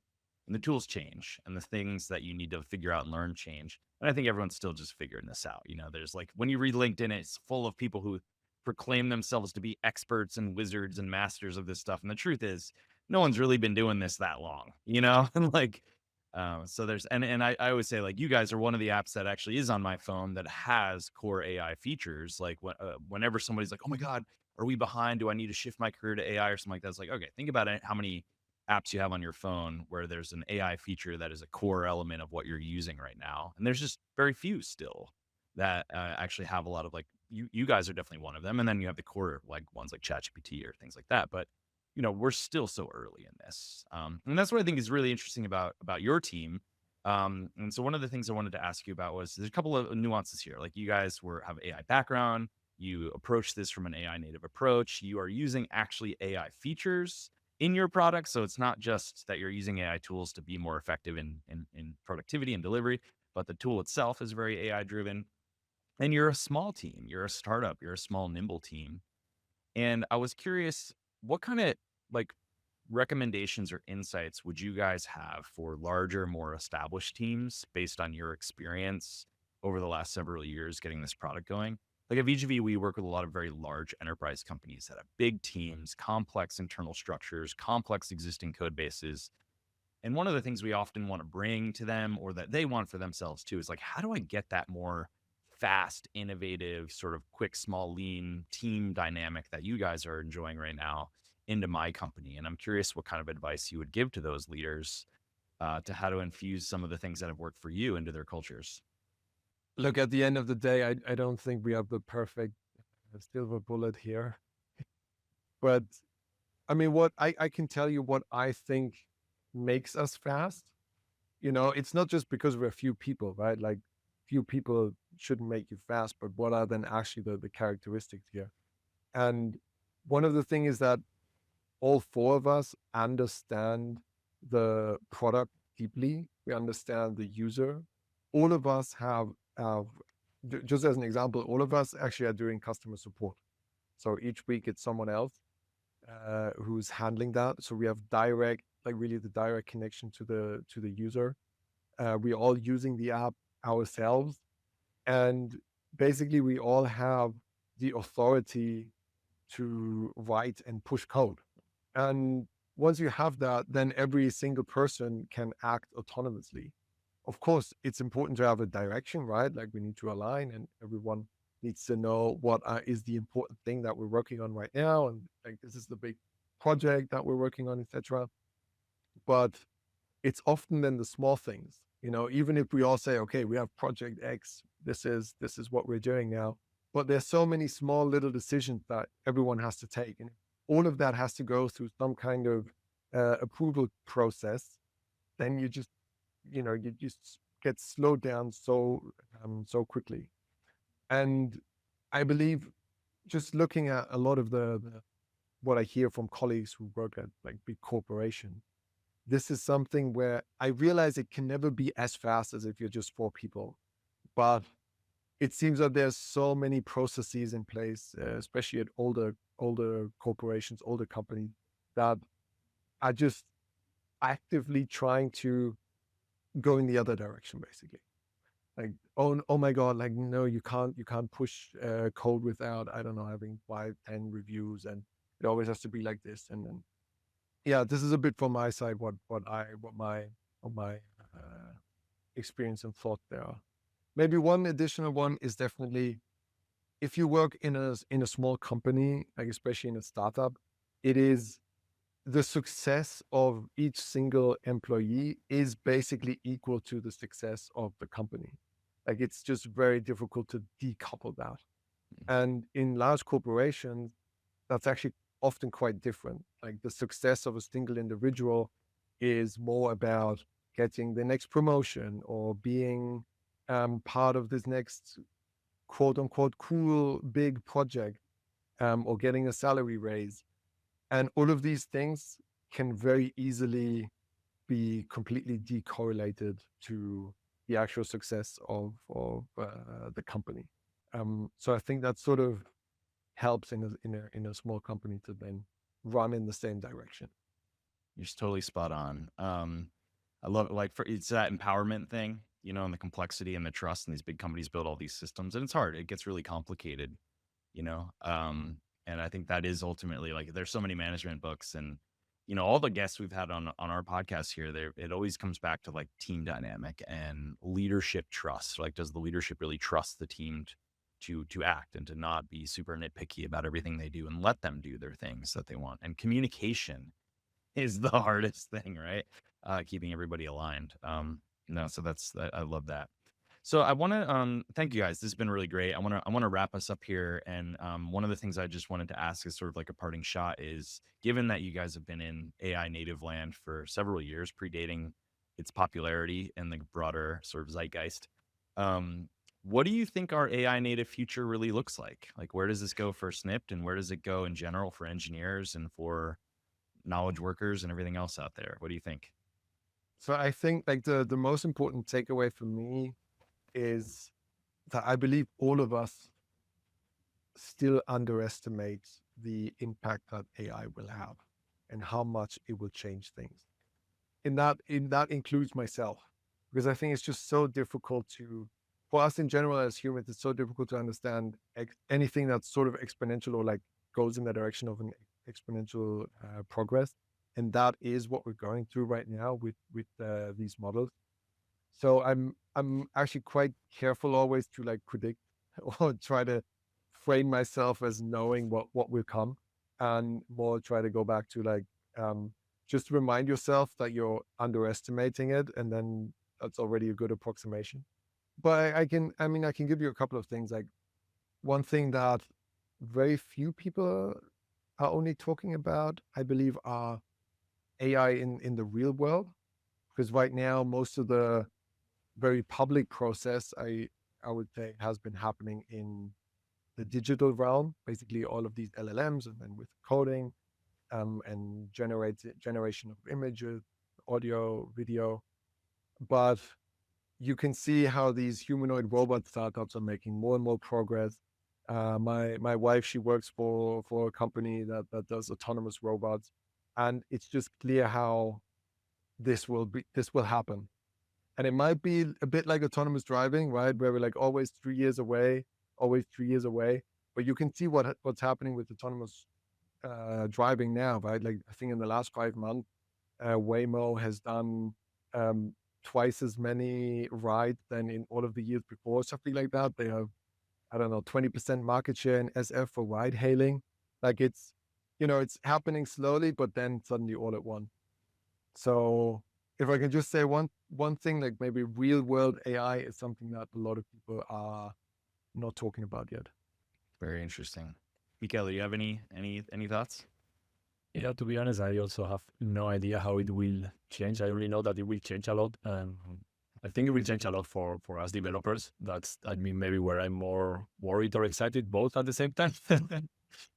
And the tools change and the things that you need to figure out and learn change. And I think everyone's still just figuring this out. There's like, when you read LinkedIn, it's full of people who proclaim themselves to be experts and wizards and masters of this stuff. And the truth is, no one's really been doing this that long, and like, so there's, and I always say, like, you guys are one of the apps that actually is on my phone that has core AI features. Like whenever somebody's like, oh my God, are we behind? Do I need to shift my career to AI or something like that? It's like, okay, think about it. How many apps you have on your phone where there's an AI feature that is a core element of what you're using right now. And there's just very few still that actually have a lot of, like, you guys are definitely one of them. And then you have the core, like, ones like ChatGPT or things like that. But, we're still so early in this. And that's what I think is really interesting about your team. And so one of the things I wanted to ask you about was, there's a couple of nuances here. Like, you guys have AI background. You approach this from an AI native approach. You are using actually AI features in your product. So it's not just that you're using AI tools to be more effective in productivity and delivery, but the tool itself is very AI driven. And you're a small team, you're a startup, you're a small, nimble team. And I was curious, what kind of like recommendations or insights would you guys have for larger, more established teams based on your experience over the last several years getting this product going? Like at VGV, we work with a lot of very large enterprise companies that have big teams, complex internal structures, complex existing code bases. And one of the things we often want to bring to them, or that they want for themselves too, is like, how do I get that more fast, innovative, sort of quick, small, lean team dynamic that you guys are enjoying right now into my company? And I'm curious what kind of advice you would give to those leaders to how to infuse some of the things that have worked for you into their cultures? Look, at the end of the day, I don't think we have the perfect silver bullet here. But I mean, what I can tell you what I think makes us fast. It's not just because we're a few people, right? Like, few people shouldn't make you fast, but what are then actually the characteristics here? And one of the things is that all four of us understand the product deeply. We understand the user. All of us have just as an example, all of us actually are doing customer support. So each week it's someone else who's handling that. So we have really the direct connection to the user. We're all using the app ourselves, and basically we all have the authority to write and push code. And once you have that, then every single person can act autonomously. Of course, it's important to have a direction, right? Like, we need to align, and everyone needs to know what is the important thing that we're working on right now, and like, this is the big project that we're working on, etc. But it's often then the small things. Even if we all say, okay, we have project X, this is what we're doing now, but there's so many small little decisions that everyone has to take, and all of that has to go through some kind of approval process. Then you just get slowed down so quickly. And I believe, just looking at a lot of the what I hear from colleagues who work at like big corporations, this is something where I realize it can never be as fast as if you're just four people. But it seems that there's so many processes in place, especially at older corporations, older companies, that are just actively trying to go in the other direction, basically. Like, oh my God, like, no, you can't push code without, I don't know, having 5-10 reviews, and it always has to be like this. And then, yeah, this is a bit from my side, what my experience and thought there are. Maybe one additional one is definitely, if you work in a small company, like especially in a startup, it is the success of each single employee is basically equal to the success of the company. Like, it's just very difficult to decouple that. And in large corporations, that's actually often quite different. Like, the success of a single individual is more about getting the next promotion, or being part of this next quote unquote cool big project, or getting a salary raise. And all of these things can very easily be completely decorrelated to the actual success of the company. So I think that sort of helps in a small company to then run in the same direction. You're totally spot on. I love it. Like, it's that empowerment thing, and the complexity and the trust, and these big companies build all these systems, and it's hard. It gets really complicated, and I think that is ultimately, like, there's so many management books, and all the guests we've had on our podcast here, it always comes back to like team dynamic and leadership trust. Like, does the leadership really trust the team to act, and to not be super nitpicky about everything they do, and let them do their things that they want? And communication is the hardest thing, right? Keeping everybody aligned. So I love that. So I want to thank you guys. This has been really great. I want to wrap us up here. And one of the things I just wanted to ask, is sort of like a parting shot, is, given that you guys have been in AI native land for several years, predating its popularity in the broader sort of zeitgeist, what do you think our AI native future really looks like? Like, where does this go for Snipd, and where does it go in general for engineers and for knowledge workers and everything else out there? What do you think? So I think, like, the most important takeaway for me is that I believe all of us still underestimate the impact that AI will have, and how much it will change things. In that includes myself, because I think it's just so difficult for us in general as humans, it's so difficult to understand anything that's sort of exponential, or like goes in the direction of an exponential progress. And that is what we're going through right now with these models. So I'm actually quite careful always to like predict or try to frame myself as knowing what will come, and more try to go back to like just remind yourself that you're underestimating it, and then that's already a good approximation. But I can give you a couple of things. Like, one thing that very few people are only talking about, I believe, are AI in the real world. Because right now, most of the very public process, I would say, has been happening in the digital realm. Basically, all of these LLMs, and then with coding, and generation of images, audio, video. But you can see how these humanoid robot startups are making more and more progress. My wife, she works for a company that does autonomous robots, and it's just clear how this will happen. And it might be a bit like autonomous driving, right? Where we're like always 3 years away, always 3 years away. But you can see what's happening with autonomous driving now, right? Like, I think in the last 5 months, Waymo has done twice as many rides than in all of the years before, something like that. They have, I don't know, 20% market share in SF for ride hailing. Like, it's happening slowly, but then suddenly all at once. So if I can just say one thing, like maybe real world AI is something that a lot of people are not talking about yet. Very interesting. Mikel, do you have any thoughts? Yeah, to be honest, I also have no idea how it will change. I only know that it will change a lot. I think it will change a lot for us developers. Maybe where I'm more worried or excited, both at the same time.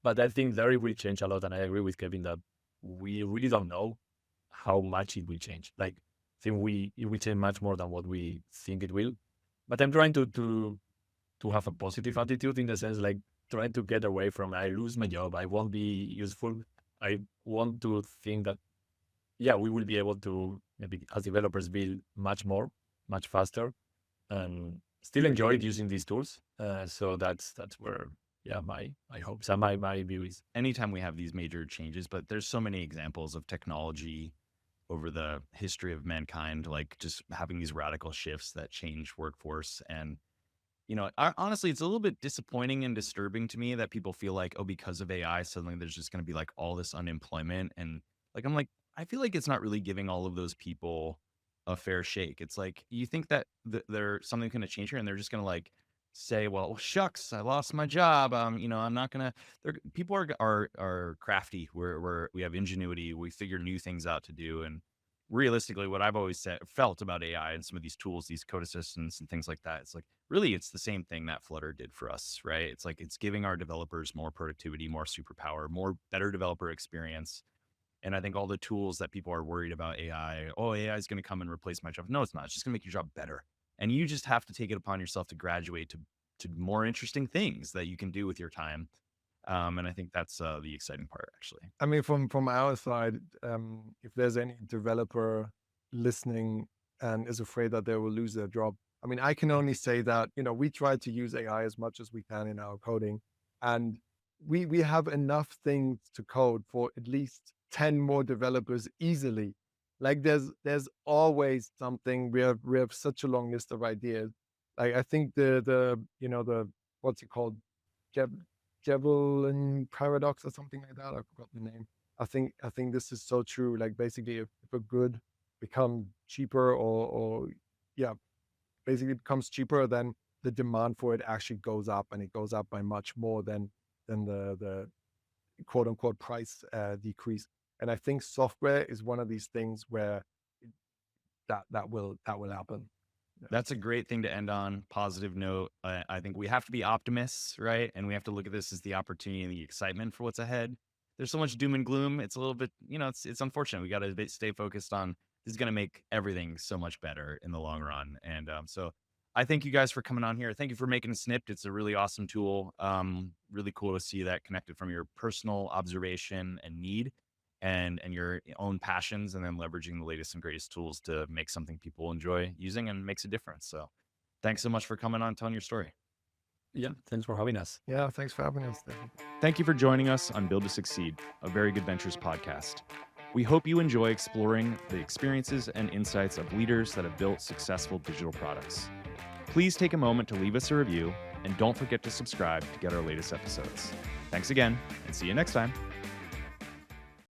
But I think there it will change a lot. And I agree with Kevin that we really don't know how much it will change. Like, I think it will change much more than what we think it will. But I'm trying to have a positive attitude, in the sense, like, trying to get away from, I lose my job, I won't be useful. I want to think that, yeah, we will be able to, maybe as developers, build much more, much faster, and still enjoy using these tools. So that's where, yeah, my hopes and my view is. Anytime we have these major changes, but there's so many examples of technology over the history of mankind, like just having these radical shifts that change workforce. And honestly, it's a little bit disappointing and disturbing to me that people feel like, oh, because of AI, suddenly there's just going to be like all this unemployment. And I'm like, I feel like it's not really giving all of those people a fair shake. It's like, you think that there's something going to change here, and they're just going to like say, well, shucks, I lost my job. I'm not going to, people are crafty. We have ingenuity. We figure new things out to do. And realistically, what I've always felt about AI and some of these tools, these code assistants and things like that, it's like, really, it's the same thing that Flutter did for us, right? It's like, it's giving our developers more productivity, more superpower, better developer experience. And I think all the tools that people are worried about AI is going to come and replace my job. No, it's not. It's just going to make your job better. And you just have to take it upon yourself to graduate to more interesting things that you can do with your time. And I think that's the exciting part, actually. I mean, from our side, if there's any developer listening and is afraid that they will lose their job, I mean, I can only say that, we try to use AI as much as we can in our coding, and we have enough things to code for at least 10 more developers easily. Like, there's always something. We have such a long list of ideas. Like, I think the what's it called? Javelin paradox or something like that. I forgot the name. I think this is so true. Like, basically, if a good becomes cheaper, or basically becomes cheaper, then the demand for it actually goes up, and it goes up by much more than the quote unquote price decrease. And I think software is one of these things where that will happen. That's a great thing to end on. Positive note. I think we have to be optimists, right? And we have to look at this as the opportunity and the excitement for what's ahead. There's so much doom and gloom. It's a little bit, it's unfortunate. We got to stay focused on, this is going to make everything so much better in the long run. And so I thank you guys for coming on here. Thank you for making Snipd. It's a really awesome tool. Really cool to see that connected from your personal observation and need, and your own passions, and then leveraging the latest and greatest tools to make something people enjoy using and makes a difference. So thanks so much for coming on, telling your story. Yeah, thanks for having us. Yeah, thanks for having us. Thank you for joining us on Build to Succeed, a Very Good Ventures podcast. We hope you enjoy exploring the experiences and insights of leaders that have built successful digital products. Please take a moment to leave us a review, and don't forget to subscribe to get our latest episodes. Thanks again, and see you next time.